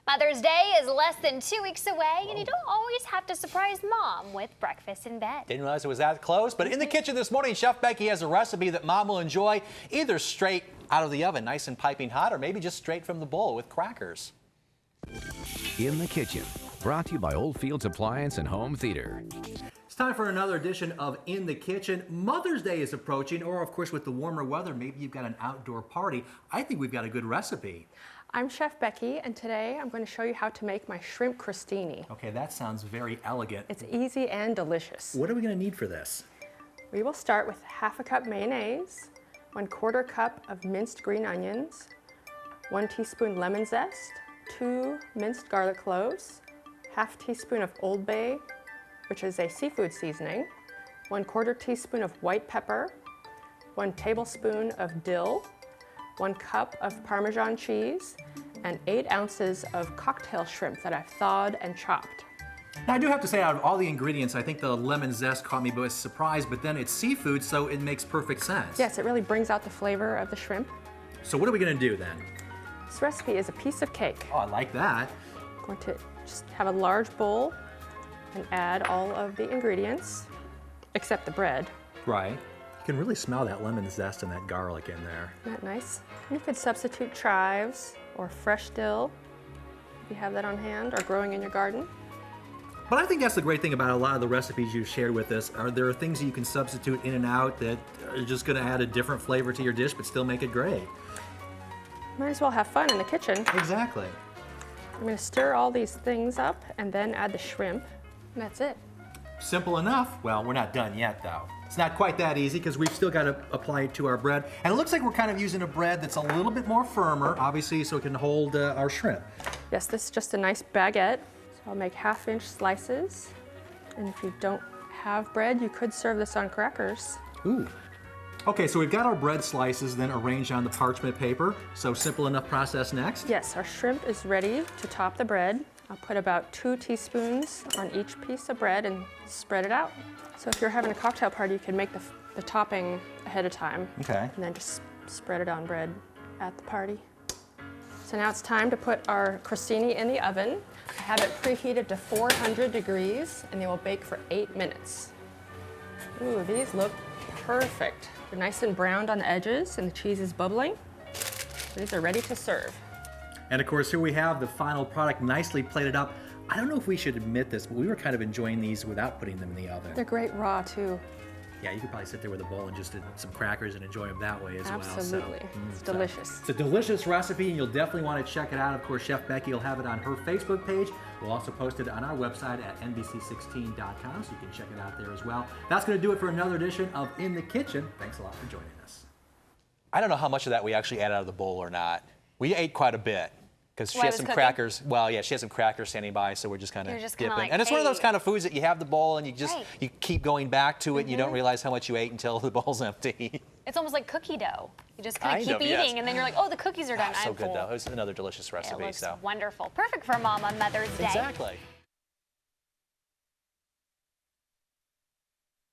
Mother's Day is less than 2 weeks away, and you don't always have to surprise Mom with breakfast in bed. Didn't realize it was that close, but in the kitchen this morning, Chef Becky has a recipe that Mom will enjoy either straight out of the oven, nice and piping hot, or maybe just straight from the bowl with crackers. In the Kitchen, brought to you by Oldfields Appliance and Home Theater. It's time for another edition of In the Kitchen. Mother's Day is approaching, or of course with the warmer weather, maybe you've got an outdoor party. I think we've got a good recipe. I'm Chef Becky, and today I'm going to show you how to make my shrimp crostini. Okay, that sounds very elegant. It's easy and delicious. What are we going to need for this? We will start with half a cup mayonnaise, 1/4 cup of minced green onions, 1 teaspoon lemon zest, 2 minced garlic cloves, half teaspoon of Old Bay, which is a seafood seasoning, 1/4 teaspoon of white pepper, 1 tablespoon of dill, 1 cup of Parmesan cheese, and 8 ounces of cocktail shrimp that I've thawed and chopped. Now, I do have to say, out of all the ingredients, I think the lemon zest caught me by surprise, but then it's seafood, so it makes perfect sense. Yes, it really brings out the flavor of the shrimp. So what are we going to do then? This recipe is a piece of cake. Oh, I like that. I'm going to just have a large bowl and add all of the ingredients, except the bread. Right. You can really smell that lemon zest and that garlic in there. Isn't that nice? You could substitute chives or fresh dill if you have that on hand or growing in your garden. But I think that's the great thing about a lot of the recipes you've shared with us. There are things that you can substitute in and out that are just going to add a different flavor to your dish but still make it great. Might as well have fun in the kitchen. Exactly. I'm going to stir all these things up and then add the shrimp, and that's it. Simple enough. Well, we're not done yet, though. It's not quite that easy because we've still got to apply it to our bread. And it looks like we're kind of using a bread that's a little bit more firmer, obviously, so it can hold our shrimp. Yes, this is just a nice baguette. So I'll make 1/2-inch slices. And if you don't have bread, you could serve this on crackers. Ooh. Okay, so we've got our bread slices then arranged on the parchment paper. So simple enough process next. Yes, our shrimp is ready to top the bread. I'll put about 2 teaspoons on each piece of bread and spread it out. So if you're having a cocktail party, you can make the topping ahead of time. Okay. And then just spread it on bread at the party. So now it's time to put our crostini in the oven. I have it preheated to 400 degrees, and they will bake for 8 minutes. Ooh, these look perfect. They're nice and browned on the edges, and the cheese is bubbling. These are ready to serve. And of course, here we have the final product nicely plated up. I don't know if we should admit this, but we were kind of enjoying these without putting them in the oven. They're great raw, too. Yeah, you could probably sit there with a bowl and just some crackers and enjoy them that way as Absolutely. well. It's delicious. It's a delicious recipe, and you'll definitely want to check it out. Of course, Chef Becky will have it on her Facebook page. We'll also post it on our website at NBC16.com, so you can check it out there as well. That's going to do it for another edition of In the Kitchen. Thanks a lot for joining us. I don't know how much of that we actually ate out of the bowl or not. We ate quite a bit. Because she has some crackers. Well, yeah, she has some crackers standing by, so we're just kind of dipping. Like, and it's one of those kind of foods that you have the bowl and you just you keep going back to it and you don't realize how much you ate until the bowl's empty. It's almost like cookie dough. You just kind of keep eating, and then you're like, oh, the cookies are done. So good, though. It was another delicious recipe. It looks wonderful. Perfect for Mom on Mother's Day. Exactly.